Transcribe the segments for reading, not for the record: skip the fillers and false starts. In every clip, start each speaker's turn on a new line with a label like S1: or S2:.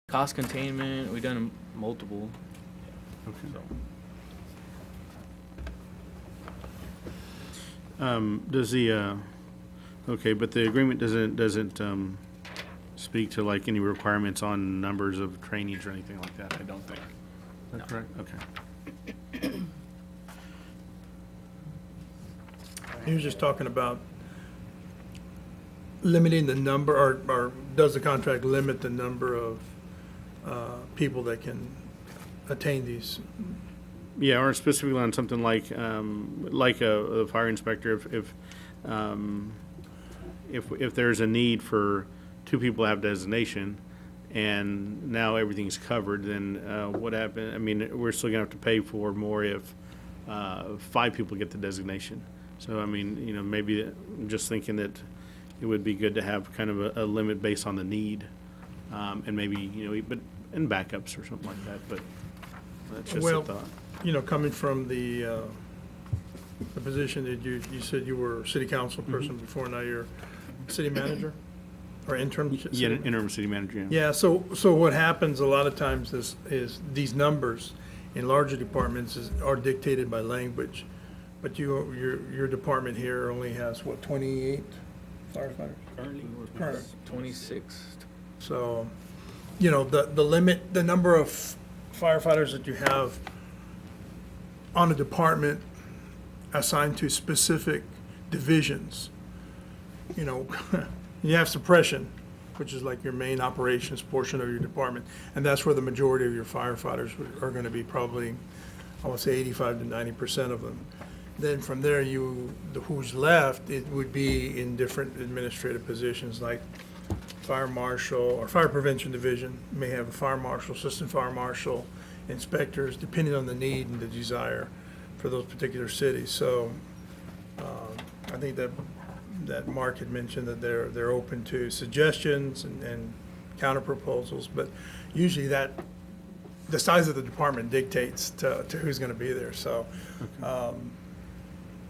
S1: Cost containment, we've done multiple.
S2: Okay.
S1: So.
S2: Does the, okay, but the agreement doesn't speak to like any requirements on numbers of trainings or anything like that, I don't think. Is that correct? Okay.
S3: He was just talking about limiting the number, or does the contract limit the number of people that can attain these?
S2: Yeah, or specifically on something like a fire inspector, if there's a need for 2 people to have designation, and now everything's covered, then what happened? I mean, we're still gonna have to pay for more if 5 people get the designation. So, I mean, maybe I'm just thinking that it would be good to have kind of a limit based on the need, and maybe, but and backups or something like that. But that's just a
S3: Well,
S2: thought.
S3: Coming from the position that you said you were a city council person before, now you're city manager or interim?
S2: Yeah, interim city manager.
S3: Yeah, so what happens a lot of times is these numbers in larger departments are dictated by language, but your department here only has, what, 28 firefighters? Current.
S1: 26.
S3: So, the limit, the number of firefighters that you have on a department assigned to specific divisions, you have suppression, which is like your main operations portion of your department, and that's where the majority of your firefighters are going to be, probably, I would say 85 to 90% of them. Then from there, who's left, it would be in different administrative positions, like fire marshal or fire prevention division may have a fire marshal, assistant fire marshal, inspectors, depending on the need and the desire for those particular cities. So I think that Mark had mentioned that they're open to suggestions and counter proposals, but usually the size of the department dictates to who's going to be there. So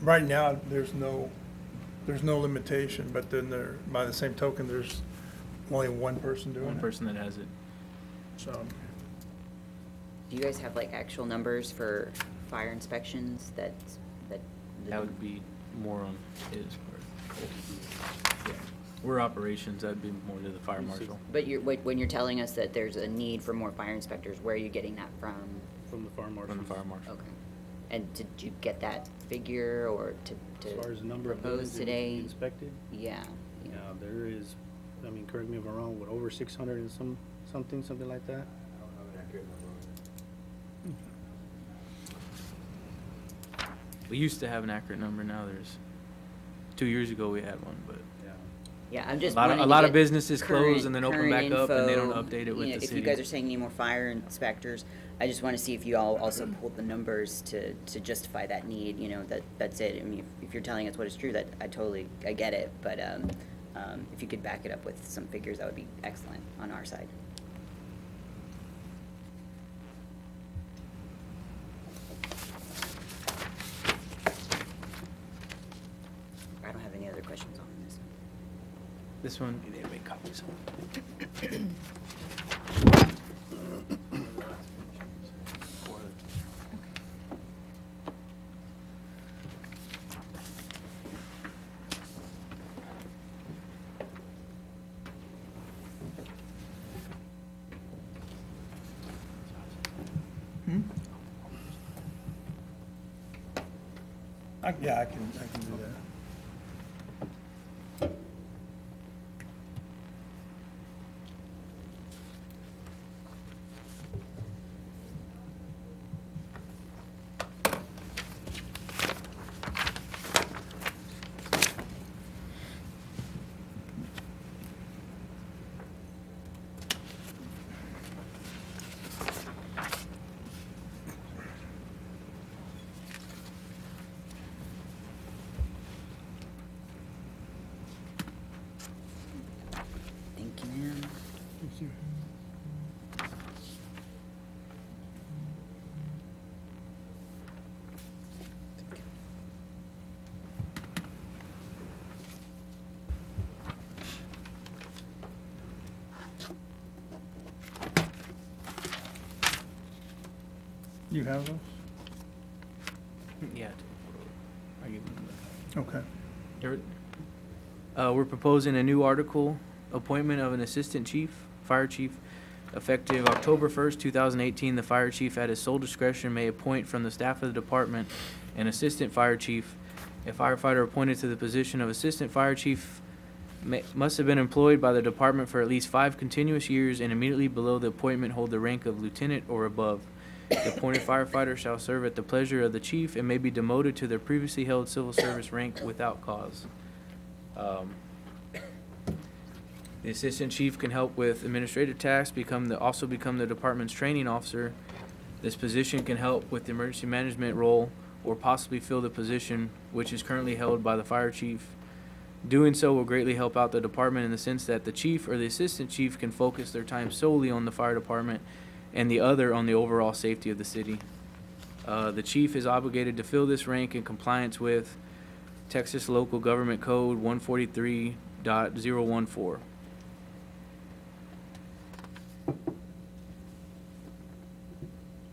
S3: right now there's no limitation, but then by the same token, there's only one person doing it.
S1: One person that has it.
S3: So
S4: Do you guys have like actual numbers for fire inspections that?
S1: That would be more on his part. Yeah. We're operations, that'd be more to the fire marshal.
S4: But when you're telling us that there's a need for more fire inspectors, where are you getting that from?
S5: From the fire marshal.
S1: From the fire marshal.
S4: Okay. And did you get that figure or to
S5: As far as the number of
S4: propose
S5: buildings that
S4: today?
S5: need to be inspected,
S4: Yeah.
S5: yeah, there is, I mean, correct me if I'm wrong, what, over 600 and something like that?
S1: We used to have an accurate number, now there's, 2 years ago we had one, but
S4: Yeah, I'm just
S1: a lot
S4: wanting
S1: of,
S4: to get
S1: businesses close
S4: current-
S1: and then open
S4: current
S1: back up and they don't
S4: info.
S1: update it with the
S4: If
S1: city.
S4: you guys are saying need more fire inspectors, I just want to see if you all also pulled the numbers to justify that need, that's it. I mean, if you're telling us what is true, that I get it, but if you could back it up with some figures, that would be excellent on our side. I don't have any other questions on this.
S1: This one, you need to make copies.
S3: I can do that.
S4: Thank you, ma'am.
S3: Thank you. You have those?
S1: Yeah. I give them
S3: Okay.
S1: We're proposing a new article, appointment of an assistant chief, fire chief, effective October 1st, 2018. The fire chief at his sole discretion may appoint from the staff of the department an assistant fire chief. A firefighter appointed to the position of assistant fire chief must have been employed by the department for at least 5 continuous years and immediately below the appointment hold the rank of lieutenant or above. The appointed firefighter shall serve at the pleasure of the chief and may be demoted to their previously held civil service rank without cause. The assistant chief can help with administrative tasks, also become the department's training officer. This position can help with the emergency management role or possibly fill the position which is currently held by the fire chief. Doing so will greatly help out the department in the sense that the chief or the assistant chief can focus their time solely on the fire department and the other on the overall safety of the city. The chief is obligated to fill this rank in compliance with Texas Local Government Code 143.014.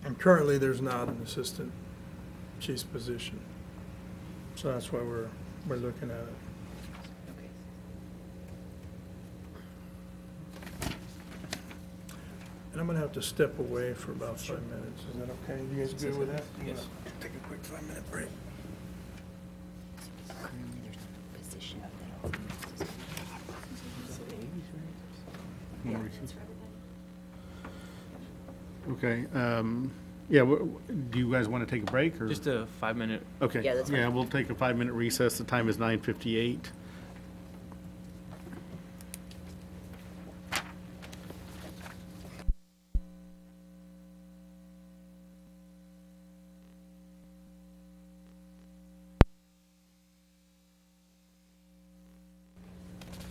S3: And currently, there's not an assistant chief's position. So that's why we're looking at it.
S4: Okay.
S3: And I'm gonna have to step away for about 5 minutes. Is that okay? You guys good with that? I'm
S1: Yes.
S3: gonna Take a quick 5-minute break.
S4: Currently, there's not a position that
S2: Okay, yeah, do you guys want to take a break, or?
S1: Just a 5-minute.
S2: Okay,
S4: Yeah, that's fine.
S2: yeah, we'll take a 5-minute recess. The time is 9:58.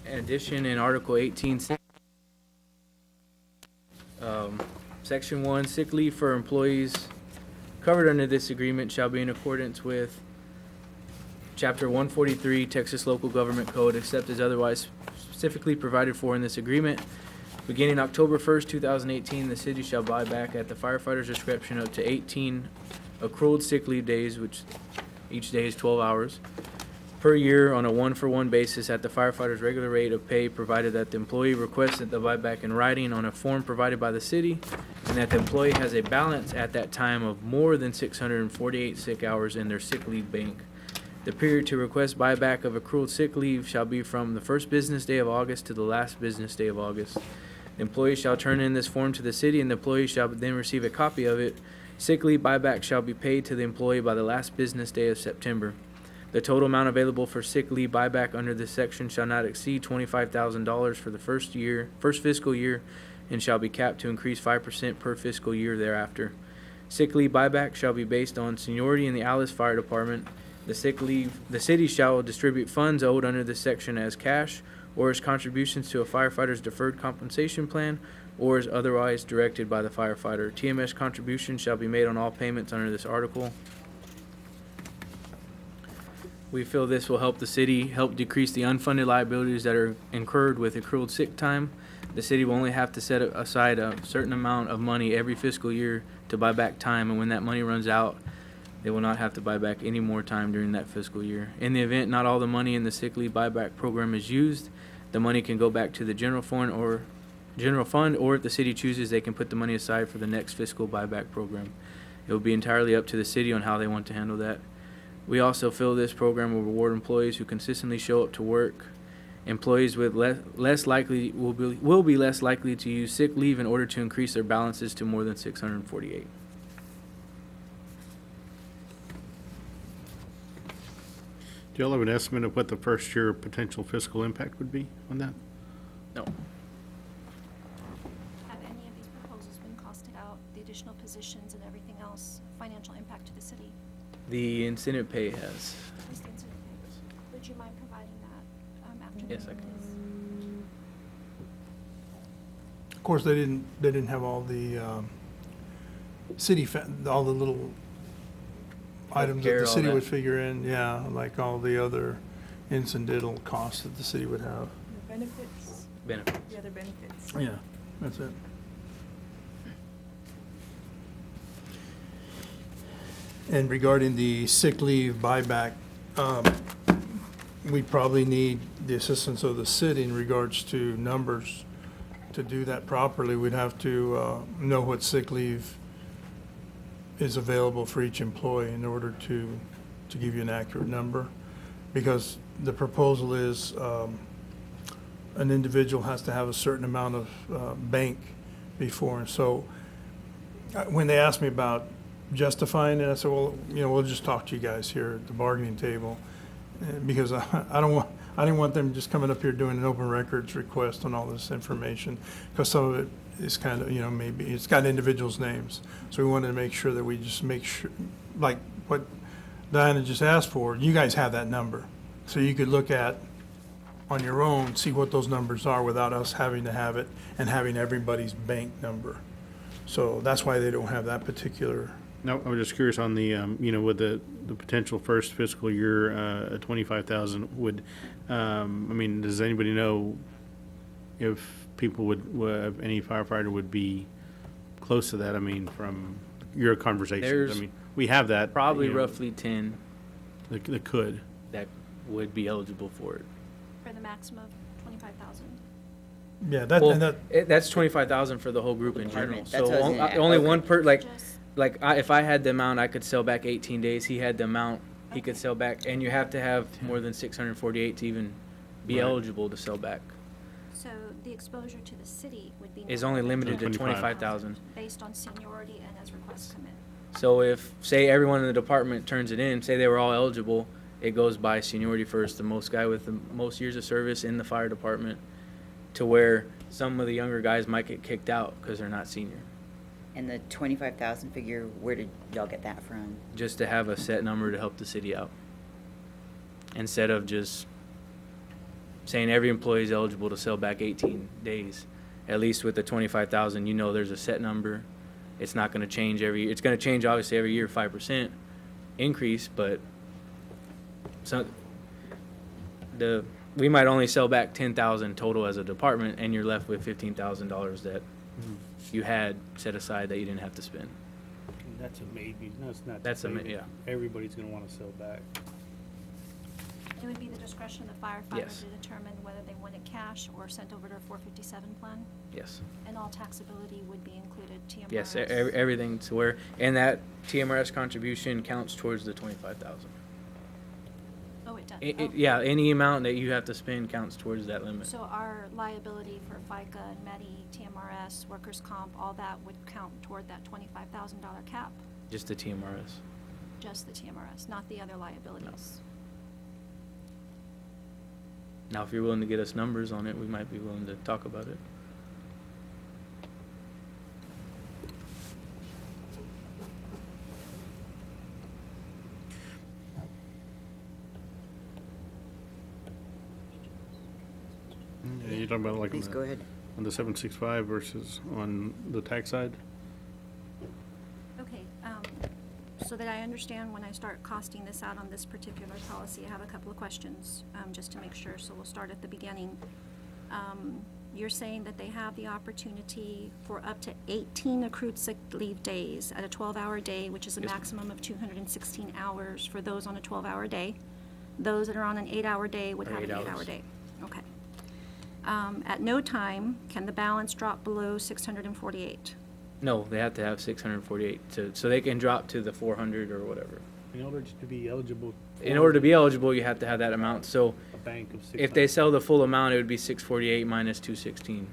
S1: In addition, in Article 18, Section 1, sick leave for employees covered under this agreement shall be in accordance with Chapter 143 Texas Local Government Code, except as otherwise specifically provided for in this agreement. Beginning October 1st, 2018, the city shall buy back at the firefighter's discretion up to 18 accrued sick leave days, which each day is 12 hours, per year on a 1-for-1 basis at the firefighter's regular rate of pay, provided that the employee requested the buyback in writing on a form provided by the city, and that the employee has a balance at that time of more than 648 sick hours in their sick leave bank. The period to request buyback of accrued sick leave shall be from the first business day of August to the last business day of August. The employee shall turn in this form to the city, and the employee shall then receive a copy of it. Sick leave buyback shall be paid to the employee by the last business day of September. The total amount available for sick leave buyback under this section shall not exceed $25,000 for the first fiscal year, and shall be capped to increase 5% per fiscal year thereafter. Sick leave buyback shall be based on seniority in the Alice Fire Department. The city shall distribute funds owed under this section as cash or as contributions to a firefighter's deferred compensation plan, or as otherwise directed by the firefighter. TMS contributions shall be made on all payments under this article. We feel this will help the city help decrease the unfunded liabilities that are incurred with accrued sick time. The city will only have to set aside a certain amount of money every fiscal year to buy back time, and when that money runs out, they will not have to buy back any more time during that fiscal year. In the event not all the money in the sick leave buyback program is used, the money can go back to the general fund, or if the city chooses, they can put the money aside for the next fiscal buyback program. It will be entirely up to the city on how they want to handle that. We also feel this program will reward employees who consistently show up to work. Employees with less likely will be less likely to use sick leave in order to increase their balances to more than 648.
S2: Do y'all have an estimate of what the first year potential fiscal impact would be on that?
S1: No.
S6: Have any of these proposals been costed out, the additional positions and everything else, financial impact to the city?
S1: The incentive pay has.
S6: Just the incentive pay. Would you mind providing that after the
S1: Yes, I
S6: meeting,
S1: can.
S6: please?
S3: Of course, they didn't have all the all the little items that
S1: Healthcare,
S3: the
S1: all
S3: city
S1: that.
S3: would figure in, yeah, like all the other incidental costs that the city would have.
S7: The benefits,
S1: Benefits.
S7: the other benefits.
S3: Yeah, that's it. And regarding the sick leave buyback, we probably need the assistance of the city in regards to numbers. To do that properly, we'd have to know what sick leave is available for each employee in order to give you an accurate number. Because the proposal is an individual has to have a certain amount of bank before. And so when they asked me about justifying it, I said, well, we'll just talk to you guys here at the bargaining table. Because I didn't want them just coming up here doing an open records request on all this information, because some of it is kind of, maybe it's got individuals' names. So we wanted to make sure that we just make sure, like what Diana just asked for, you guys have that number. So you could look at on your own, see what those numbers are without us having to have it and having everybody's bank number. So that's why they don't have that particular.
S2: No, I was just curious on the, with the potential first fiscal year, 25,000 would, does anybody know if people would, any firefighter would be close to that? from your conversations?
S1: There's
S2: we have that.
S1: Probably roughly 10
S2: That could.
S1: that would be eligible for it.
S6: For the maximum of 25,000.
S3: Yeah,
S1: That's 25,000 for the whole group in general.
S4: Department. That's
S1: So
S4: what I was gonna
S1: only
S4: ask.
S1: one
S6: Just,
S1: if I had the amount, I could sell back 18 days. He had the amount, he could sell back, and you have to have more than 648 to even be
S2: Right.
S1: eligible to sell back.
S6: so the exposure to the city would be.
S1: Is only limited to
S2: 25,000.
S1: 25,000.
S6: Based on seniority and as requests come in.
S1: So if, say, everyone in the department turns it in, say they were all eligible, it goes by seniority first, the most guy with the most years of service in the fire department, to where some of the younger guys might get kicked out because they're not senior.
S4: And the 25,000 figure, where did y'all get that from?
S1: Just to have a set number to help the city out. Instead of just saying every employee is eligible to sell back 18 days. At least with the 25,000, there's a set number. It's not gonna change it's gonna change obviously every year, 5% increase, but we might only sell back 10,000 total as a department, and you're left with $15,000 that you had set aside that you didn't have to spend.
S5: That's a maybe, no, it's not.
S1: That's a
S5: maybe.
S1: yeah.
S5: Everybody's gonna wanna sell back.
S6: It would be the discretion of the firefighter
S1: Yes.
S6: to determine whether they want it cash or sent over to a 457 plan.
S1: Yes.
S6: And all taxability would be included, TMRS.
S1: Yes, everything to where, and that TMRS contribution counts towards the 25,000.
S6: Oh, it does. Oh.
S1: Yeah, any amount that you have to spend counts towards that limit.
S6: So our liability for FICA and MEDI, TMRS, workers' comp, all that would count toward that $25,000 cap,
S1: Just the TMRS.
S6: just the TMRS, not the other liabilities.
S1: Now, if you're willing to get us numbers on it, we might be willing to talk about it.
S2: Yeah, you're talking about like
S4: Please go ahead.
S2: on the 765 versus on the tax side?
S6: Okay, so that I understand when I start costing this out on this particular policy, I have a couple of questions, just to make sure, so we'll start at the beginning. You're saying that they have the opportunity for up to 18 accrued sick leave days at a 12-hour day, which is a
S1: Yes, ma'am.
S6: maximum of 216 hours for those on a 12-hour day. Those that are on an 8-hour day would
S1: Or
S6: have an
S1: 8
S6: 8-hour
S1: hours.
S6: day. Okay. At no time can the balance drop below 648.
S1: No, they have to have 648 so they can drop to the 400 or whatever.
S5: In order to be eligible.
S1: In order to be eligible, you have to have that amount. So
S5: A bank of 600.
S1: if they sell the full amount, it would be 648 minus 216.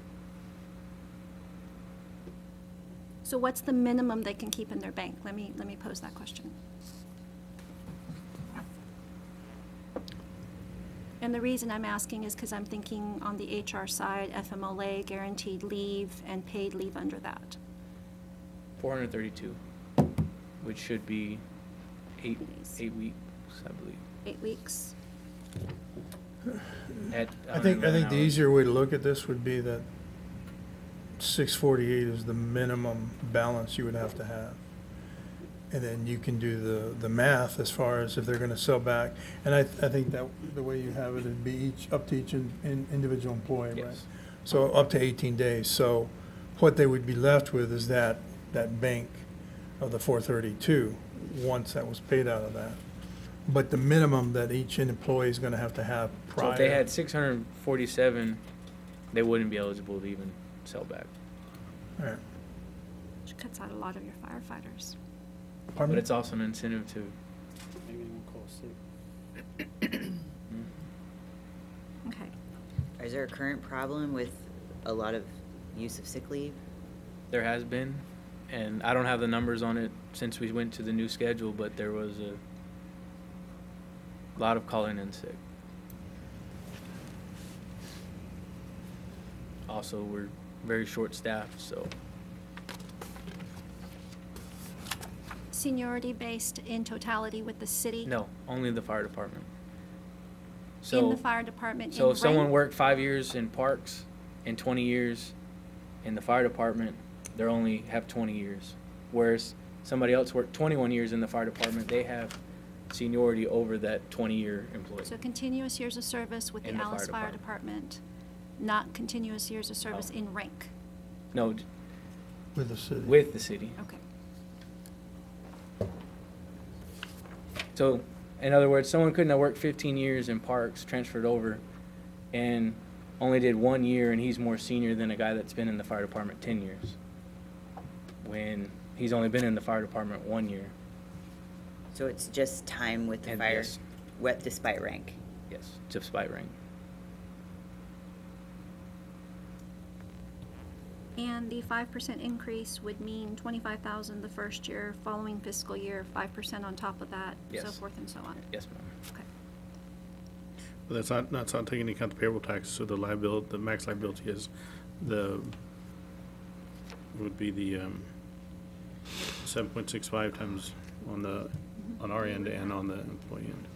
S6: So what's the minimum they can keep in their bank? Let me pose that question. And the reason I'm asking is because I'm thinking on the HR side, FMLA, guaranteed leave, and paid leave under that.
S1: 432, which should be eight weeks, I believe.
S6: 8 weeks.
S3: I think the easier way to look at this would be that 648 is the minimum balance you would have to have. And then you can do the math as far as if they're gonna sell back. And I think that the way you have it, it'd be up to each individual employee, right?
S1: Yes.
S3: So up to 18 days. So what they would be left with is that bank of the 432. once that was paid out of that. But the minimum that each employee is gonna have to have
S1: So
S3: prior.
S1: if they had 647, they wouldn't be eligible to even sell back.
S3: All right.
S6: Which cuts out a lot of your firefighters.
S3: Pardon
S1: But
S3: me?
S1: it's also an incentive to,
S5: Maybe they won't call sick.
S6: Okay.
S4: Is there a current problem with a lot of use of sick leave?
S1: there has been, and I don't have the numbers on it since we went to the new schedule, but there was a lot of calling in sick. Also, we're very short-staffed, so
S6: Seniority based in totality with the city?
S1: no, only the fire department.
S6: In
S1: So,
S6: the fire department, in
S1: so if someone
S6: rank?
S1: worked 5 years in parks and 20 years in the fire department, they only have 20 years. Whereas somebody else worked 21 years in the fire department, they have seniority over that 20-year employee.
S6: So continuous years of service with the
S1: In the fire
S6: Alice Fire Department, not continuous years of service
S1: Oh.
S6: in rank?
S1: No,
S3: With the city.
S1: with the city.
S6: Okay.
S1: So, in other words, someone couldn't have worked 15 years in parks, transferred over, and only did 1 year, and he's more senior than a guy that's been in the fire department 10 years. When he's only been in the fire department 1 year.
S4: So it's just time with the
S1: And
S4: fire,
S1: yes.
S4: despite rank?
S1: Yes, despite rank.
S6: And the 5% increase would mean 25,000 the first year, following fiscal year, 5% on top of that, so
S1: Yes.
S6: forth and so on.
S1: Yes, ma'am.
S6: Okay.
S2: But that's not taking into account the payroll taxes, so the liability, the max liability is would be the 7.65 times on our end and on the employee end.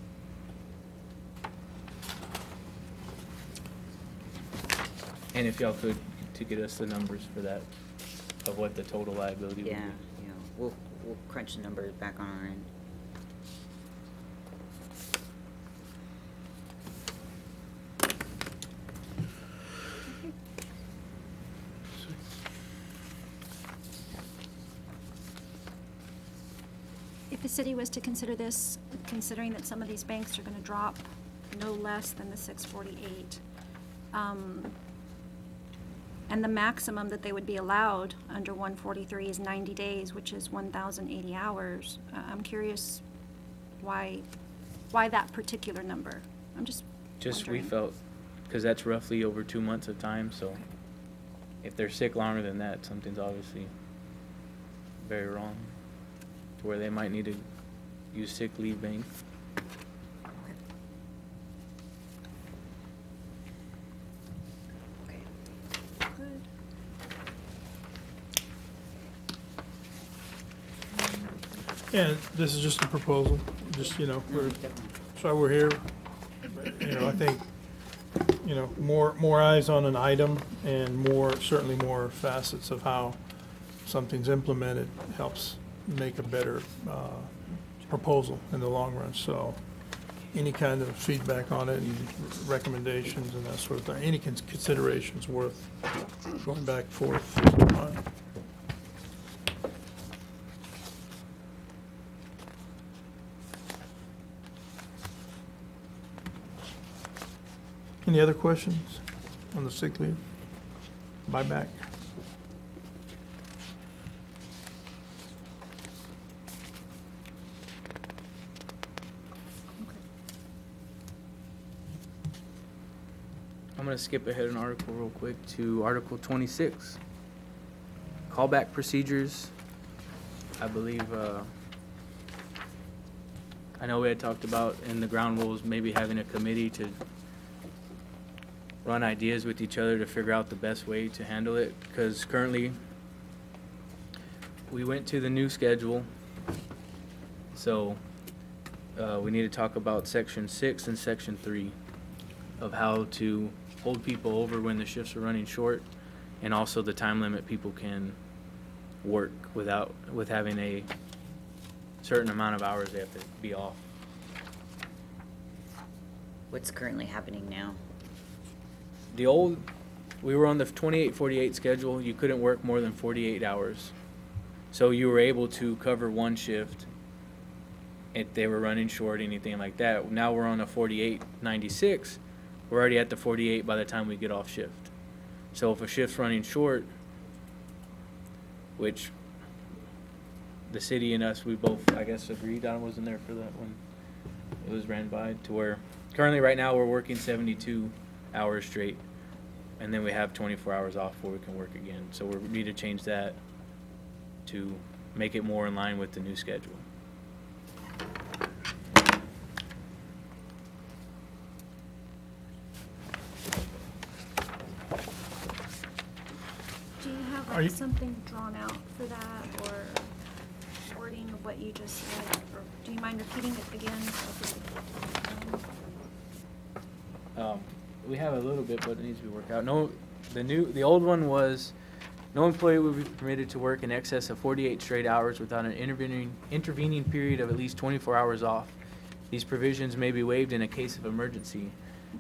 S1: And if y'all could, to get us the numbers for that, of what the total liability would be.
S4: Yeah, we'll crunch the numbers back on our end.
S6: If the city was to consider this, considering that some of these banks are gonna drop no less than the 648, and the maximum that they would be allowed under 143 is 90 days, which is 1,080 hours, I'm curious why that particular number? I'm just
S1: Just, we
S6: wondering.
S1: felt, because that's roughly over 2 months of time, so if they're sick longer than that, something's obviously very wrong, to where they might need to use sick leave bank.
S4: Okay.
S6: Good.
S3: And this is just a proposal, just,
S4: No,
S3: we're,
S4: definitely.
S3: that's why we're here. I think, more eyes on an item and certainly more facets of how something's implemented helps make a better proposal in the long run. So any kind of feedback on it and recommendations and that sort of thing, any considerations worth going back and forth on. Any other questions on the sick leave? Buyback?
S1: I'm gonna skip ahead an article real quick to Article 26. Callback procedures. I believe, I know we had talked about in the ground rules, maybe having a committee to run ideas with each other to figure out the best way to handle it, because currently, we went to the new schedule, so, we need to talk about Section 6 and Section 3 of how to hold people over when the shifts are running short, and also the time limit people can work with having a certain amount of hours they have to be off.
S4: What's currently happening now?
S1: We were on the 28-48 schedule, you couldn't work more than 48 hours. So you were able to cover one shift if they were running short, anything like that. Now we're on a 48.96. We're already at the 48 by the time we get off shift. So if a shift's running short, which the city and us, we both, I guess, agreed. Donna wasn't there for that one. It was ran by to where currently right now we're working 72 hours straight, and then we have 24 hours off before we can work again. So we need to change that to make it more in line with the new schedule.
S6: Do you have
S3: Are you-
S6: like something drawn out for that, or wording of what you just said, or do you mind repeating it again?
S1: We have a little bit, but it needs to be worked out. No, the old one was, no employee will be permitted to work in excess of 48 straight hours without an intervening period of at least 24 hours off. These provisions may be waived in a case of emergency.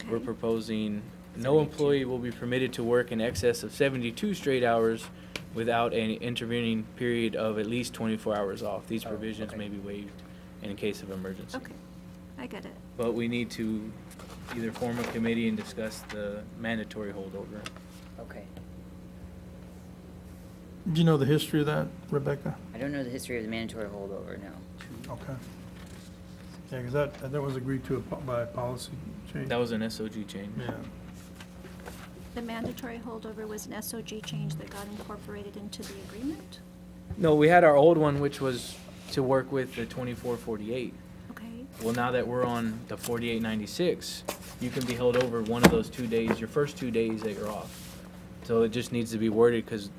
S1: We're
S6: Okay.
S1: proposing, no employee will be permitted to work in excess of 72 straight hours without an intervening period of at least 24 hours off. These provisions
S4: okay.
S1: may be waived in a case of emergency.
S6: Okay, I get it.
S1: But we need to either form a committee and discuss the mandatory holdover.
S4: Okay.
S3: Do you know the history of that, Rebecca?
S4: I don't know the history of the mandatory holdover, no.
S3: Okay. Yeah, because that was agreed to by policy change.
S1: That was an SOG change.
S3: Yeah.
S6: The mandatory holdover was an SOG change that got incorporated into the agreement?
S1: No, we had our old one, which was to work with the 24/48.
S6: Okay,
S1: Well, now that we're on the 48.96, you can be held over one of those 2 days, your first 2 days that you're off. So it just needs to be worded, because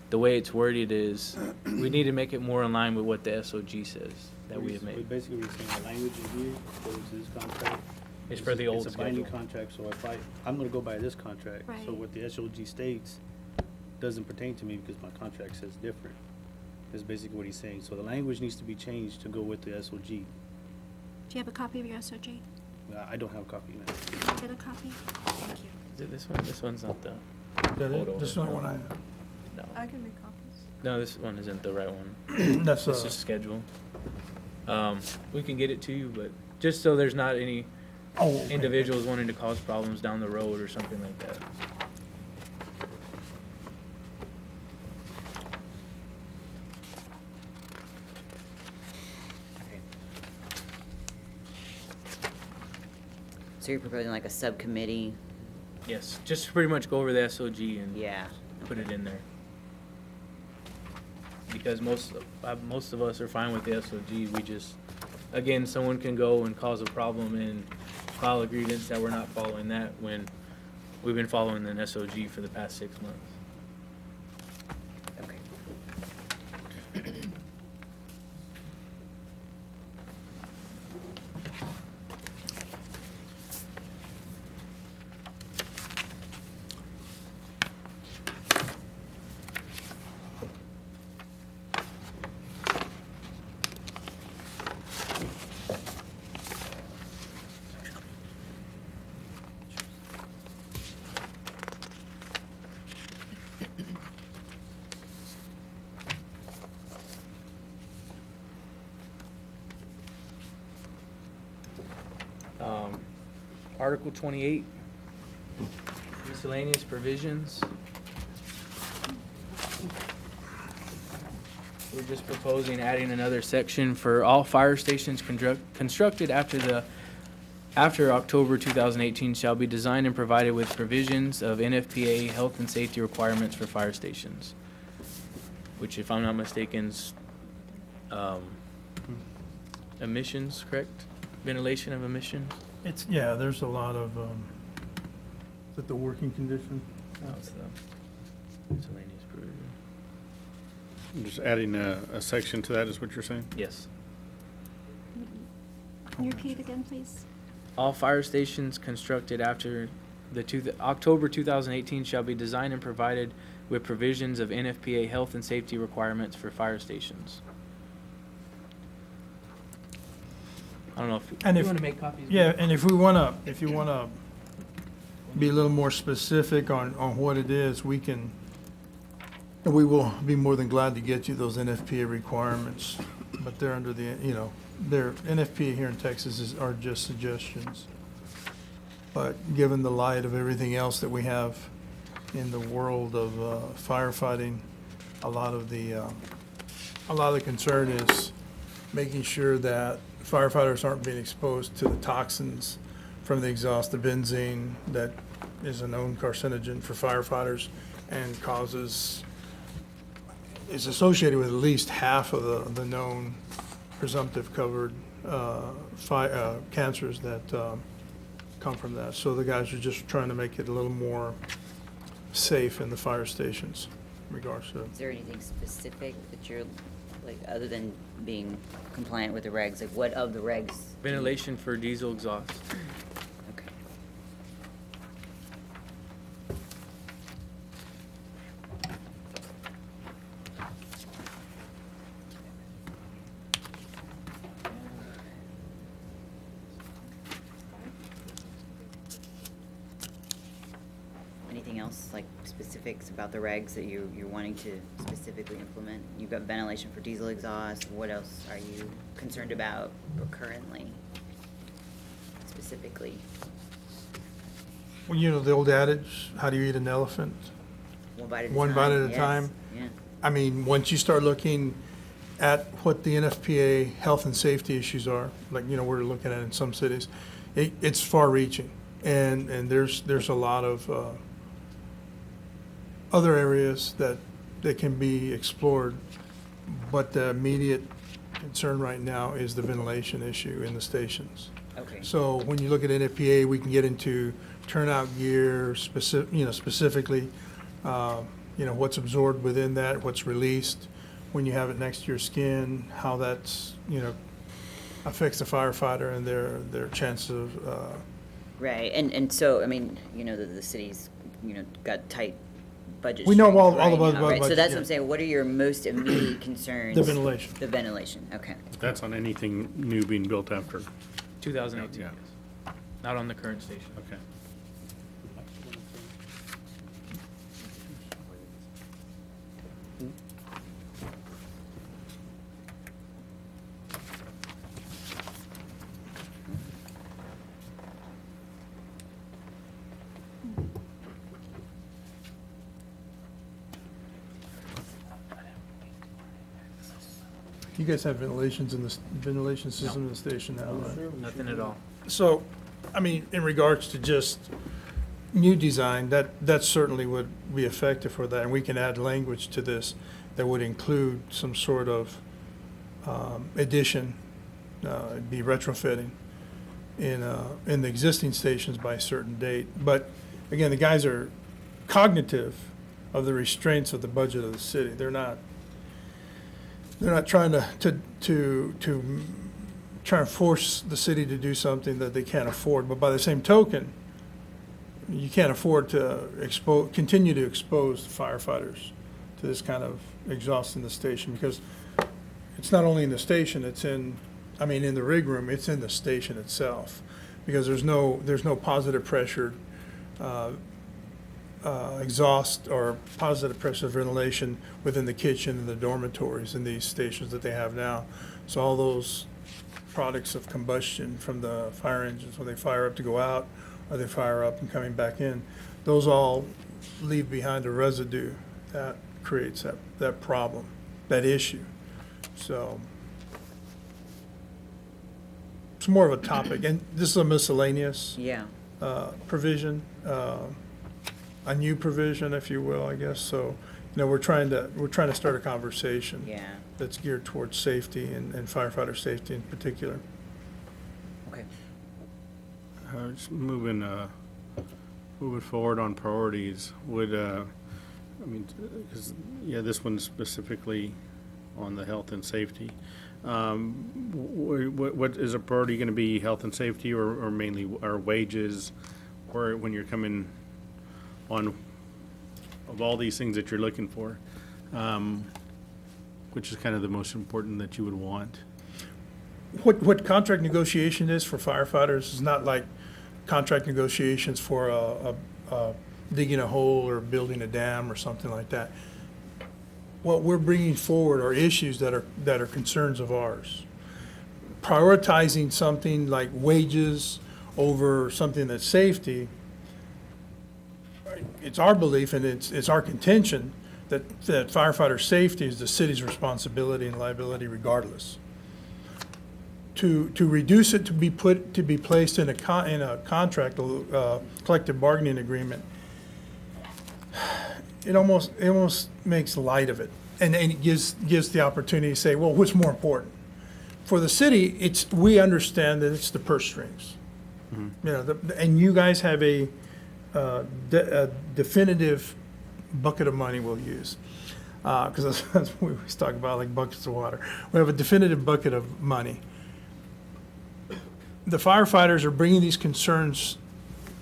S1: the way it's worded is, we need to make it more in line with what the SOG says that we have made.
S5: Basically, we're saying the language in here goes to this contract.
S1: It's for the old
S5: It's a binding
S1: schedule.
S5: contract, so if I'm gonna go by this contract. So
S6: Right.
S5: what the SOG states doesn't pertain to me because my contract says different. Is basically what he's saying. So the language needs to be changed to go with the SOG.
S6: do you have a copy of your SOG?
S5: I don't have a copy now.
S6: Can I get a copy? Thank you.
S1: Is it this one? This one's not the,
S3: Is that it?
S1: Holdover.
S3: This is not what I
S1: no.
S7: I can make copies.
S1: No, this one isn't the right one.
S3: have. That's,
S1: It's just schedule. We can get it to you, but just so there's not any
S3: okay.
S1: individuals wanting to cause problems down the road or something like that.
S4: So you're proposing like a subcommittee?
S1: Yes, just to pretty much go over the SOG and
S4: Yeah.
S1: put it in there. Because most of us are fine with the SOG, we just, again, someone can go and cause a problem and file a grievance that we're not following that when we've been following an SOG for the past 6 months.
S4: Okay.
S1: Article 28, miscellaneous provisions. We're just proposing adding another section for all fire stations constructed after October 2018 shall be designed and provided with provisions of NFPA health and safety requirements for fire stations, which, if I'm not mistaken, is emissions, correct? Ventilation of emissions?
S3: It's, yeah, there's a lot of, is it the working condition?
S1: No, it's the miscellaneous provision.
S2: Just adding a section to that is what you're saying?
S1: Yes.
S6: Can you repeat again, please?
S1: All fire stations constructed after October 2018 shall be designed and provided with provisions of NFPA health and safety requirements for fire stations. I don't know if
S3: And
S1: you
S3: if-
S1: want to make copies.
S3: Yeah, and if you wanna be a little more specific on what it is, we will be more than glad to get you those NFPA requirements. But they're under the, their NFPA here in Texas are just suggestions. But given the light of everything else that we have in the world of firefighting, a lot of the concern is making sure that firefighters aren't being exposed to the toxins from the exhaust, the benzene that is a known carcinogen for firefighters and is associated with at least half of the known presumptive covered cancers that come from that. So the guys are just trying to make it a little more safe in the fire stations in regards to.
S4: Is there anything specific that you're, like, other than being compliant with the regs, like what of the regs?
S1: Ventilation for diesel exhaust.
S4: Okay. Anything else, like specifics about the regs that you're wanting to specifically implement? You've got ventilation for diesel exhaust. What else are you concerned about currently, specifically?
S3: Well, you know, the old adage, how do you eat an elephant?
S4: One bite at a time.
S3: One bite at a
S4: Yes,
S3: time.
S4: Yeah.
S3: I mean, once you start looking at what the NFPA health and safety issues are, like, you know, we're looking at in some cities, it's far-reaching. And there's a lot of other areas that can be explored, but the immediate concern right now is the ventilation issue in the stations.
S4: Okay.
S3: So when you look at NFPA, we can get into turnout gear, specifically, what's absorbed within that, what's released when you have it next to your skin, how that's, affects the firefighter and their chance of,
S4: Right, and so, I mean, the city's, got tight budget.
S3: We know
S4: strings
S3: all
S4: right
S3: about
S4: now,
S3: the
S4: right? So
S3: budget,
S4: that's
S3: yeah.
S4: what I'm saying, what are your most immediate concerns?
S3: the ventilation.
S4: The ventilation, okay.
S2: That's on anything new being built after.
S1: 2018.
S2: Yeah.
S1: Yes. Not on the current station.
S2: Okay.
S3: You guys have ventilation system in the station now, right?
S1: Nothing at all.
S3: So, I mean, in regards to just new design, that certainly would be effective for that, and we can add language to this that would include some sort of addition, it'd be retrofitting in the existing stations by a certain date. But again, the guys are cognitive of the restraints of the budget of the city. They're not trying to try and force the city to do something that they can't afford. But by the same token, you can't afford to continue to expose the firefighters to this kind of exhaust in the station, because it's not only in the station, in the rig room, it's in the station itself, because there's no positive pressure exhaust or positive pressure ventilation within the kitchen and the dormitories in these stations that they have now. So all those products of combustion from the fire engines, when they fire up to go out or they fire up and coming back in, those all leave behind a residue that creates that problem, that issue. So it's more of a topic, and this is a miscellaneous
S4: Yeah,
S3: provision, a new provision, if you will, I guess. So, we're trying to start a conversation
S4: yeah,
S3: that's geared towards safety and firefighter safety in particular.
S4: okay.
S2: Just moving forward on priorities, this one's specifically on the health and safety. What is a priority gonna be, health and safety, or mainly our wages, or when you're coming on, of all these things that you're looking for, which is kind of the most important that you would want?
S3: What contract negotiation is for firefighters is not like contract negotiations for digging a hole or building a dam or something like that. What we're bringing forward are issues that are concerns of ours. prioritizing something like wages over something that's safety, it's our belief and it's our contention that firefighter safety is the city's responsibility and liability regardless. To reduce it to be placed in a contract, collective bargaining agreement, it almost makes light of it. And it gives the opportunity to say, well, what's more important? For the city, we understand that it's the purse strings. You know, and you guys have a definitive bucket of money we'll use. Because that's what we always talk about, like buckets of water. We have a definitive bucket of money. The firefighters are bringing these concerns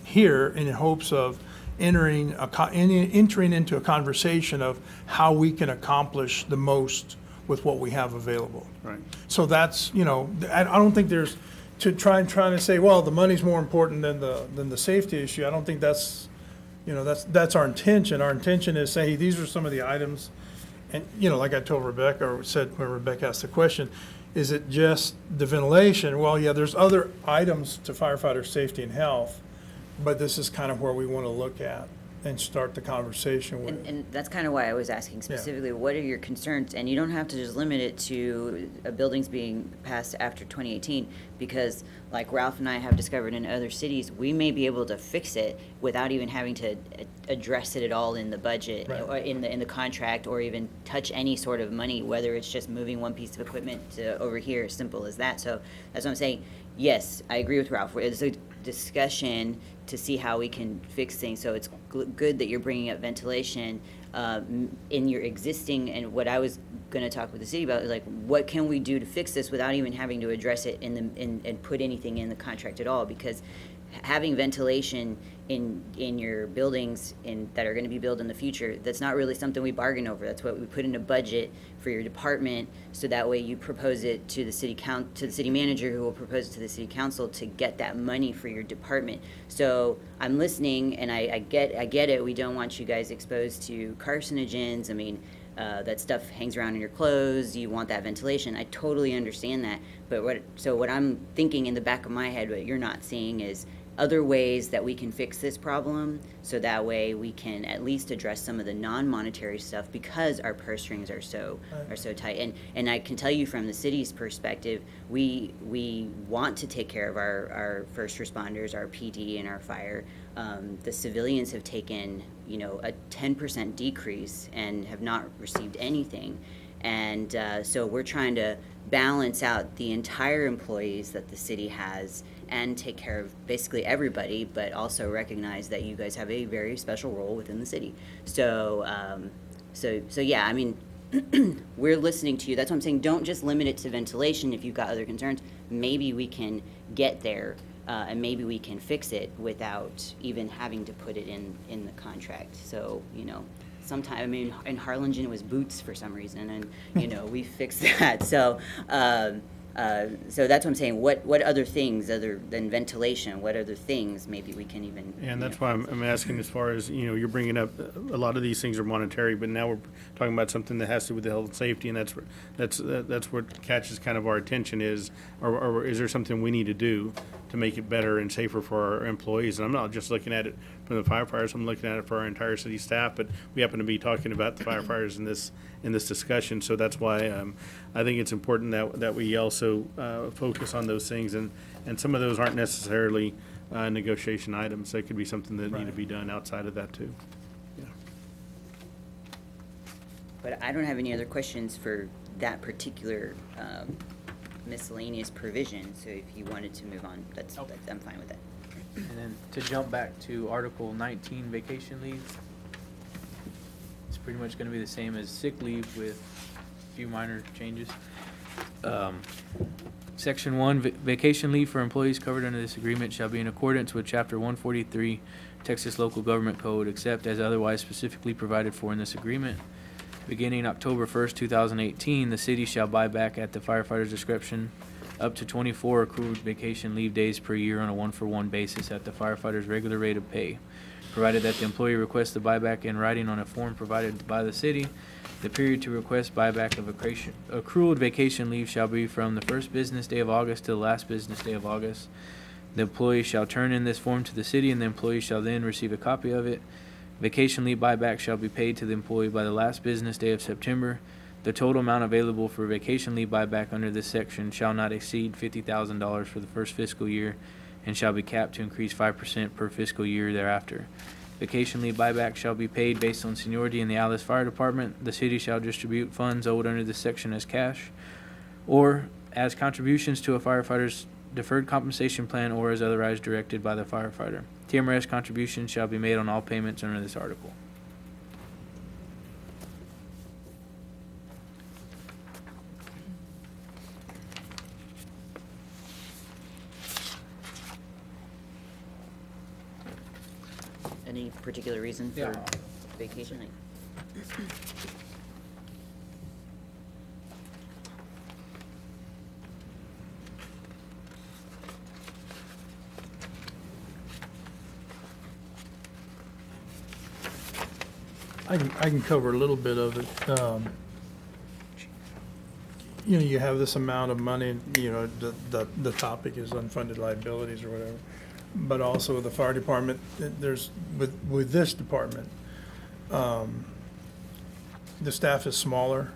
S3: here in hopes of entering into a conversation of how we can accomplish the most with what we have available.
S2: Right.
S3: So that's, you know, I don't think there's, trying to say, well, the money's more important than the safety issue. I don't think that's, you know, that's our intention. Our intention is say, hey, these are some of the items. And, you know, like I told Rebecca, or said when Rebecca asked the question, is it just the ventilation? Well, yeah, there's other items to firefighter safety and health, but this is kind of where we want to look at and start the conversation with.
S4: And that's kind of why I was asking specifically, what are your concerns? And you don't have to just limit it to buildings being passed after 2018, because like Ralph and I have discovered in other cities, we may be able to fix it without even having to address it at all in the budget,
S3: Right.
S4: or in the contract, or even touch any sort of money, whether it's just moving one piece of equipment to over here, as simple as that. So that's what I'm saying. Yes, I agree with Ralph. It's a discussion to see how we can fix things. So it's good that you're bringing up ventilation in your existing, and what I was going to talk with the city about is like, what can we do to fix this without even having to address it and put anything in the contract at all? Because having ventilation in your buildings that are going to be built in the future, that's not really something we bargain over. That's what we put in a budget for your department, so that way you propose it to the city manager, who will propose it to the city council to get that money for your department. So I'm listening, and I get it. We don't want you guys exposed to carcinogens. I mean, that stuff hangs around in your clothes. You want that ventilation. I totally understand that. But what I'm thinking in the back of my head, what you're not seeing, is other ways that we can fix this problem, so that way we can at least address some of the non-monetary stuff, because our purse strings are so tight. And I can tell you from the city's perspective, we want to take care of our first responders, our PD and our fire. The civilians have taken, you know, a 10% decrease and have not received anything. And so we're trying to balance out the entire employees that the city has and take care of basically everybody, but also recognize that you guys have a very special role within the city. So yeah, I mean, we're listening to you. That's what I'm saying. Don't just limit it to ventilation. If you've got other concerns, maybe we can get there, and maybe we can fix it without even having to put it in the contract. So, you know, sometime, I mean, in Harlingen it was boots for some reason, and, you know, we fixed that. So that's what I'm saying. What other things other than ventilation? What other things maybe we can even?
S2: And that's why I'm asking, as far as, you know, you're bringing up, a lot of these things are monetary, but now we're talking about something that has to do with the health and safety, and that's what catches kind of our attention is, or is there something we need to do to make it better and safer for our employees? And I'm not just looking at it from the firefighters, I'm looking at it for our entire city staff, but we happen to be talking about the firefighters in this discussion. So that's why I think it's important that we also focus on those things, and some of those aren't necessarily negotiation items. They could be something that need to be done outside of that too.
S4: But I don't have any other questions for that particular miscellaneous provision, so if you wanted to move on, I'm fine with that.
S1: And then to jump back to Article 19, vacation leave, it's pretty much going to be the same as sick leave with a few minor changes. Section 1, vacation leave for employees covered under this agreement shall be in accordance with Chapter 143 Texas Local Government Code, except as otherwise specifically provided for in this agreement. Beginning October 1st, 2018, the city shall buy back at the firefighter's discretion up to 24 accrued vacation leave days per year on a 1-for-1 basis at the firefighter's regular rate of pay. provided that the employee requests the buyback in writing on a form provided by the city. The period to request buyback of accrued vacation leave shall be from the first business day of August to the last business day of August. The employee shall turn in this form to the city, and the employee shall then receive a copy of it. Vacation leave buyback shall be paid to the employee by the last business day of September. The total amount available for vacation leave buyback under this section shall not exceed $50,000 for the first fiscal year and shall be capped to increase 5% per fiscal year thereafter. Vacation leave buyback shall be paid based on seniority in the Alice Fire Department. The city shall distribute funds owed under this section as cash or as contributions to a firefighter's deferred compensation plan or as otherwise directed by the firefighter. TMRS contributions shall be made on all payments under this article.
S4: Any particular reason for
S1: Yeah.
S4: vacation?
S3: I can cover a little bit of it. You have this amount of money, the topic is unfunded liabilities or whatever. But also the fire department, there's, with this department, the staff is smaller.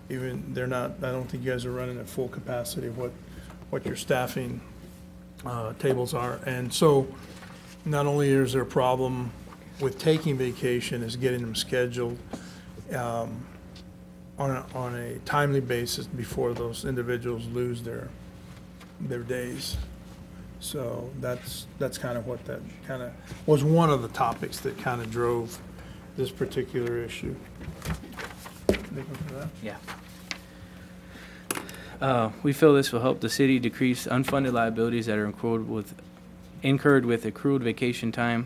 S3: Even, they're not, I don't think you guys are running at full capacity of what your staffing tables are. And so not only is there a problem with taking vacation, is getting them scheduled on a timely basis before those individuals lose their days. So that's kind of what that kind of was one of the topics that kind of drove this particular issue. Looking for that?
S1: Yeah. We feel this will help the city decrease unfunded liabilities that are incurred with accrued vacation time.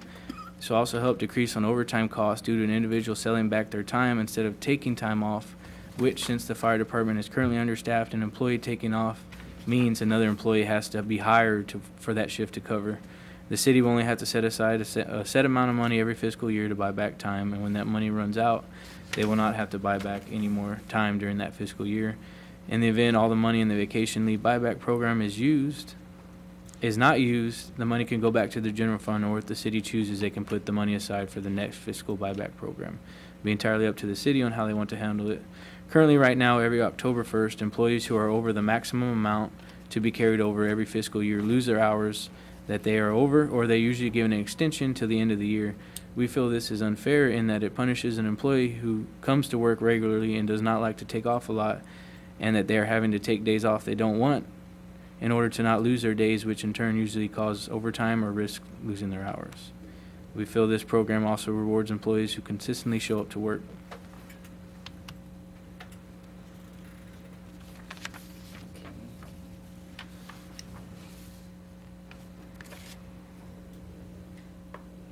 S1: This will also help decrease on overtime costs due to an individual selling back their time instead of taking time off, which, since the fire department is currently understaffed, an employee taking off means another employee has to be hired for that shift to cover. The city will only have to set aside a set amount of money every fiscal year to buy back time, and when that money runs out, they will not have to buy back any more time during that fiscal year. In the event all the money in the vacation leave buyback program is not used, the money can go back to the general fund, or if the city chooses, they can put the money aside for the next fiscal buyback program. It'll be entirely up to the city on how they want to handle it. Currently, right now, every October 1st, employees who are over the maximum amount to be carried over every fiscal year lose their hours that they are over, or they usually given an extension till the end of the year. We feel this is unfair in that it punishes an employee who comes to work regularly and does not like to take off a lot, and that they are having to take days off they don't want in order to not lose their days, which in turn usually cause overtime or risk losing their hours. We feel this program also rewards employees who consistently show up to work.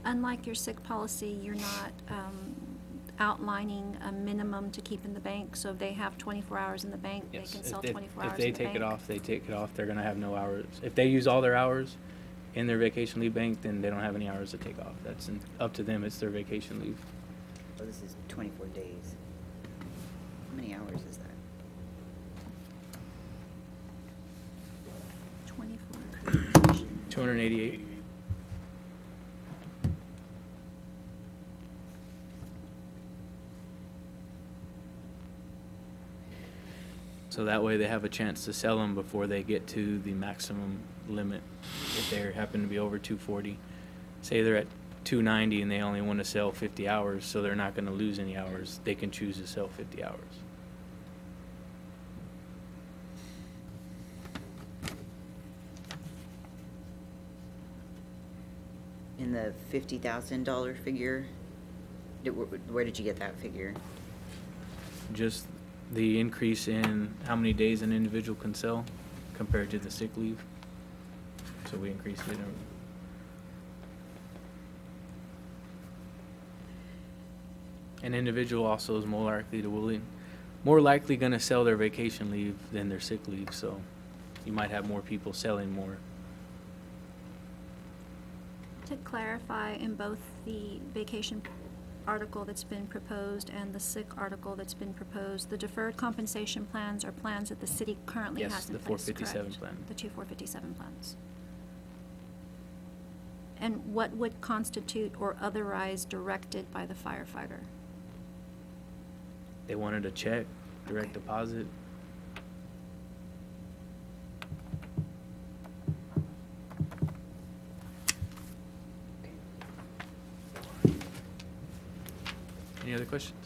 S6: Unlike your sick policy, you're not outlining a minimum to keep in the bank. So if they have 24 hours in the bank, they can sell 24 hours
S1: If they
S6: in the bank.
S1: take it off, they take it off. They're gonna have no hours. If they use all their hours in their vacation leave bank, then they don't have any hours to take off. That's up to them. It's their vacation leave.
S4: Oh, this is 24 days. How many hours is that?
S6: 24.
S1: 288. So that way they have a chance to sell them before they get to the maximum limit. If they happen to be over 240, say they're at 290 and they only want to sell 50 hours, so they're not going to lose any hours. They can choose to sell 50 hours.
S4: In the $50,000 figure, where did you get that figure?
S1: Just the increase in how many days an individual can sell compared to the sick leave. So we increased it. An individual also is more likely going to sell their vacation leave than their sick leave. So you might have more people selling more.
S6: to clarify, in both the vacation article that's been proposed and the sick article that's been proposed, the deferred compensation plans are plans that the city currently
S1: Yes,
S6: has in
S1: the
S6: place,
S1: 457
S6: correct?
S1: plan.
S6: The two 457 plans. And what would constitute or otherwise directed by the firefighter?
S1: They wanted a check, direct
S6: Okay.
S1: deposit. Any other questions?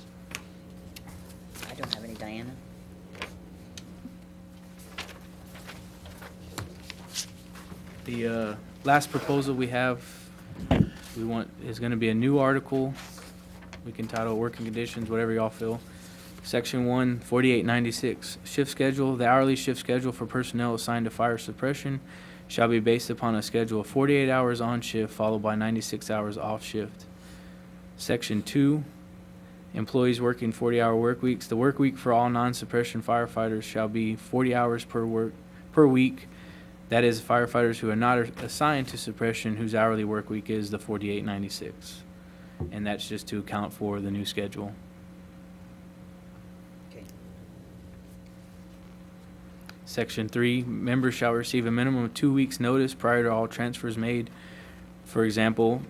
S4: I don't have any, Diana.
S1: The last proposal we have, is gonna be a new article. We can title it Working Conditions, whatever y'all feel. Section 1, 4896, shift schedule. The hourly shift schedule for personnel assigned to fire suppression shall be based upon a schedule of 48 hours on shift followed by 96 hours off shift. Section 2, employees working 40-hour work weeks. The work week for all non-suppression firefighters shall be 40 hours per week. That is, firefighters who are not assigned to suppression whose hourly work week is the 4896. And that's just to account for the new schedule.
S4: Okay.
S1: Section 3, members shall receive a minimum of 2 weeks' notice prior to all transfers made. For example,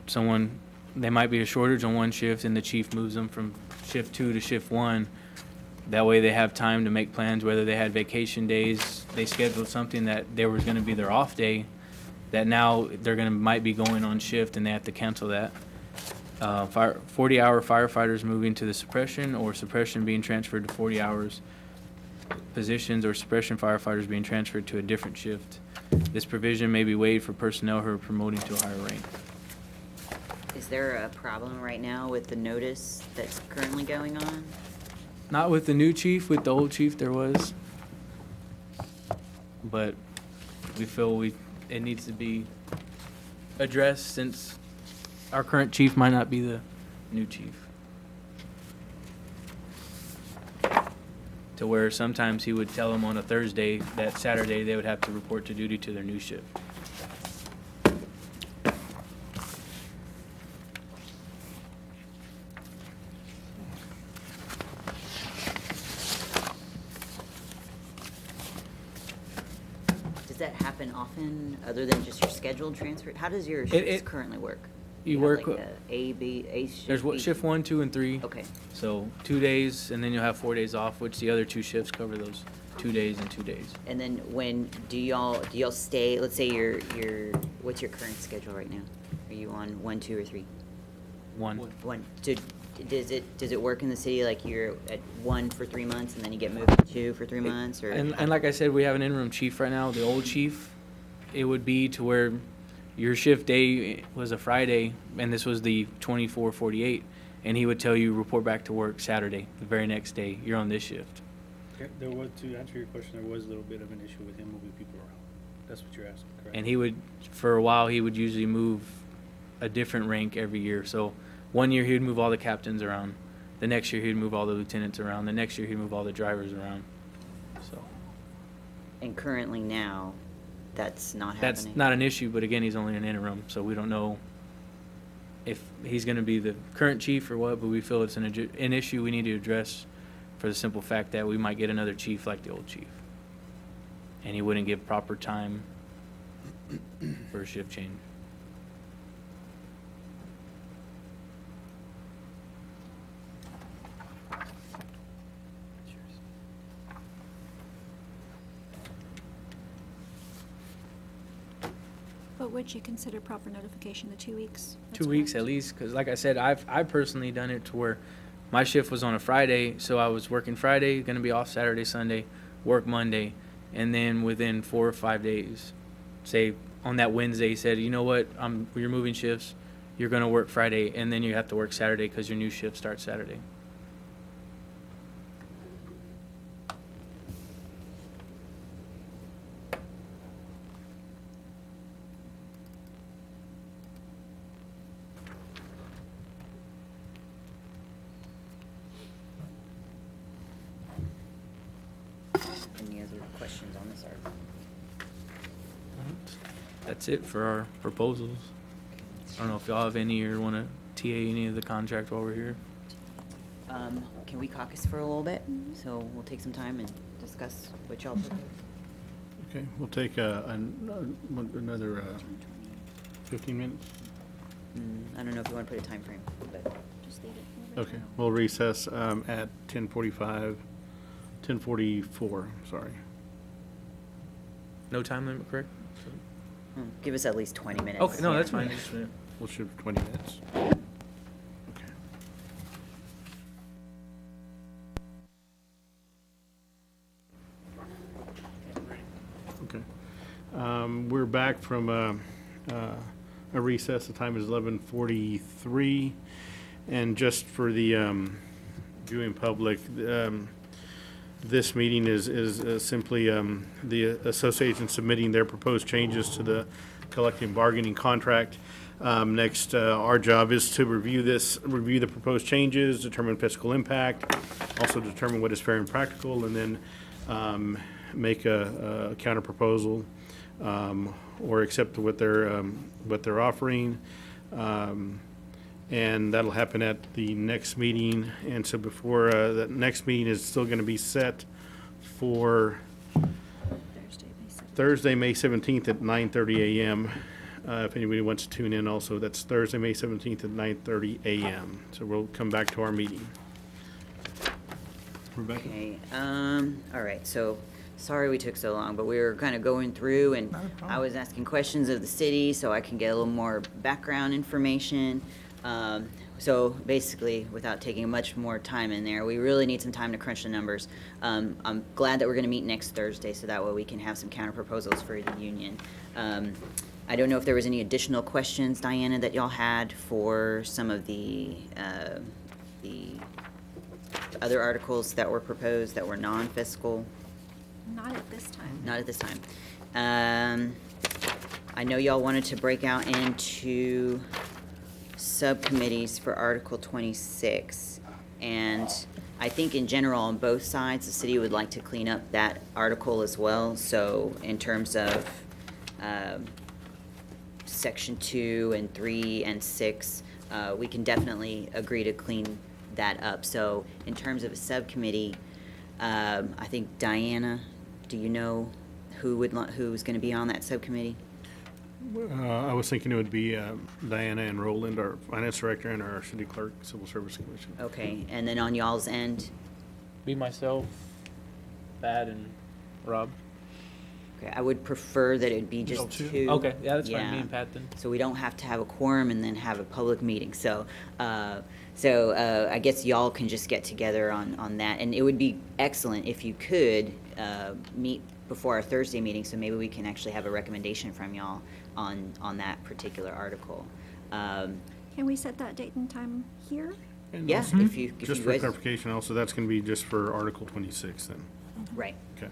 S1: they might be a shortage on one shift and the chief moves them from shift 2 to shift 1. That way they have time to make plans, whether they had vacation days, they scheduled something that there was gonna be their off day, that now might be going on shift and they have to cancel that. 40-hour firefighters moving to the suppression or suppression being transferred to 40 hours positions or suppression firefighters being transferred to a different shift. This provision may be waived for personnel who are promoting to a higher rank.
S4: Is there a problem right now with the notice that's currently going on?
S1: Not with the new chief, with the old chief there was. But we feel it needs to be addressed since our current chief might not be the new chief. To where sometimes he would tell them on a Thursday that Saturday they would have to report to duty to their new shift.
S4: Does that happen often, other than just your scheduled transfer? How does your
S1: It-
S4: shifts currently work?
S1: You
S4: have
S1: work,
S4: like A, B, A shift?
S1: there's what,
S4: B-
S1: shift 1, 2, and 3.
S4: Okay,
S1: So 2 days, and then you'll have 4 days off, which the other 2 shifts cover those 2 days and 2 days.
S4: and then do y'all stay, let's say what's your current schedule right now? Are you on 1, 2, or 3?
S1: 1.
S4: One. Does it work in the city like you're at 1 for 3 months and then you get moved to 2 for 3 months, or?
S1: And like I said, we have an interim chief right now. The old chief, it would be to where your shift day was a Friday, and this was the 24/48, and he would tell you, report back to work Saturday, the very next day, you're on this shift.
S5: There was, to answer your question, there was a little bit of an issue with him moving people around. That's what you're asking, correct?
S1: And he would, for a while, he would usually move a different rank every year. So 1 year, he would move all the captains around. The next year, he'd move all the lieutenants around. The next year, he'd move all the drivers around. So
S4: And currently now, that's not happening?
S1: that's not an issue, but again, he's only an interim, so we don't know if he's gonna be the current chief or what, but we feel it's an issue we need to address for the simple fact that we might get another chief like the old chief. And he wouldn't give proper time for a shift change.
S6: But would you consider proper notification the 2 weeks?
S1: 2 weeks at least, because like I said, I've personally done it to where my shift was on a Friday, so I was working Friday, gonna be off Saturday, Sunday, work Monday, and then within 4 or 5 days, say on that Wednesday, he said, you know what, you're moving shifts, you're gonna work Friday, and then you have to work Saturday because your new shift starts Saturday.
S4: Any other questions on this article?
S1: That's it for our proposals. I don't know if y'all have any or want to TA any of the contract while we're here.
S4: Can we caucus for a little bit? So we'll take some time and discuss what y'all propose.
S2: Okay, we'll take another 15 minutes.
S4: I don't know if you want to put a time frame, but
S6: Just leave it. move it
S2: Okay,
S6: around.
S2: we'll recess at 10:44, sorry.
S1: No time limit, correct?
S4: give us at least 20 minutes.
S1: Okay, no,
S4: Yeah.
S1: that's fine. Just a minute.
S2: We'll shoot for 20 minutes. Okay. Okay. We're back from a recess. The time is 11:43. And just for the viewing public, this meeting is simply the association submitting their proposed changes to the collective bargaining contract. Next, our job is to review the proposed changes, determine fiscal impact, also determine what is fair and practical, and then make a counter proposal or accept what they're offering. And that'll happen at the next meeting. And so before, that next meeting is still going to be set for
S6: Thursday, May 7th.
S2: Thursday, May 17th at 9:30 a.m. If anybody wants to tune in also, that's Thursday, May 17th at 9:30 a.m. So we'll come back to our meeting. Rebecca?
S4: Okay, all right, so, sorry we took so long, but we were kind of going through and
S3: Not a problem.
S4: I was asking questions of the city so I can get a little more background information. So basically, without taking much more time in there, we really need some time to crunch the numbers. I'm glad that we're gonna meet next Thursday, so that way we can have some counter proposals for the union. I don't know if there was any additional questions, Diana, that y'all had for some of the other articles that were proposed that were non-fiscal.
S6: Not at this time.
S4: Not at this time. I know y'all wanted to break out into subcommittees for Article 26. And I think in general, on both sides, the city would like to clean up that article as well. So in terms of Section 2 and 3 and 6, we can definitely agree to clean that up. So in terms of a subcommittee, I think Diana, do you know who's going to be on that subcommittee?
S2: I was thinking it would be Diana and Roland, our finance director, and our city clerk, civil service commission.
S4: Okay, and then on y'all's end,
S1: Be myself, Thad, and Rob.
S4: okay, I would prefer that it be just
S3: Oh, two?
S4: two.
S1: Okay, yeah, that's fine. Me
S4: Yeah.
S1: and Pat then.
S4: So we don't have to have a quorum and then have a public meeting. So I guess y'all can just get together on that. And it would be excellent if you could meet before our Thursday meeting, so maybe we can actually have a recommendation from y'all on that particular article.
S6: Can we set that date and time here?
S2: And
S4: Yeah,
S2: also,
S4: if you
S2: just for
S4: guys,
S2: clarification, also, that's going to be just for Article 26 then.
S4: right.
S2: Okay.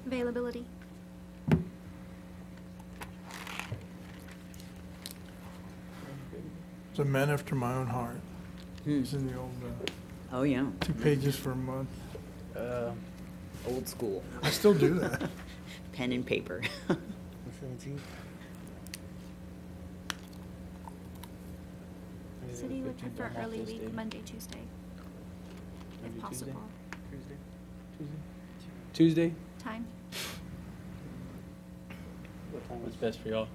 S6: Availability?
S3: It's a man after my own heart.
S4: Hmm.
S3: It's in the old,
S4: Oh, yeah,
S3: 2 pages for a month.
S4: old school,
S3: I still do that.
S4: pen and paper.
S6: City would prefer early week, Monday, Tuesday,
S1: Maybe
S6: if
S1: Tuesday?
S6: possible.
S1: Tuesday?
S6: Time?
S1: What's best for y'all?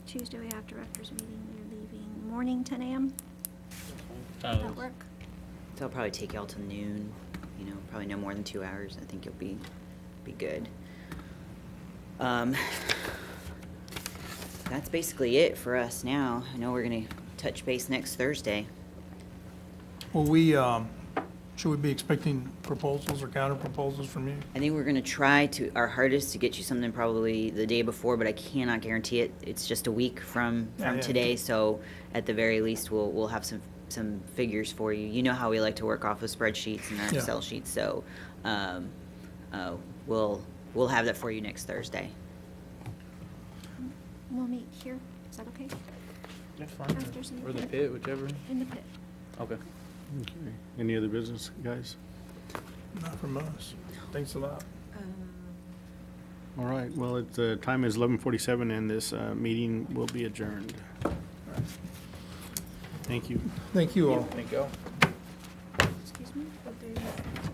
S6: Tuesday, we have director's meeting. We're leaving morning, 10 a.m.
S1: Oh,
S6: Does that work?
S4: So it'll probably take y'all till noon, probably no more than 2 hours. I think you'll be good. That's basically it for us now. I know we're gonna touch base next Thursday.
S3: Well, should we be expecting proposals or counter proposals from you?
S4: I think we're gonna try our hardest to get you something probably the day before, but I cannot guarantee it. It's just a week from
S3: Yeah, yeah.
S4: today, so at the very least, we'll have some figures for you. You know how we like to work off of spreadsheets and our
S3: Yeah.
S4: Excel sheets, so we'll have that for you next Thursday.
S6: We'll meet here. Is that okay?
S1: That's fine.
S6: After
S1: Or the pit, whichever.
S6: In the pit.
S1: Okay.
S2: Okay. Any other business, guys?
S3: Not from us. Thanks a lot.
S2: All right, well, time is 11:47 and this meeting will be adjourned. Thank you.
S3: Thank you all.
S1: Thank you.
S6: Excuse me, what day is it?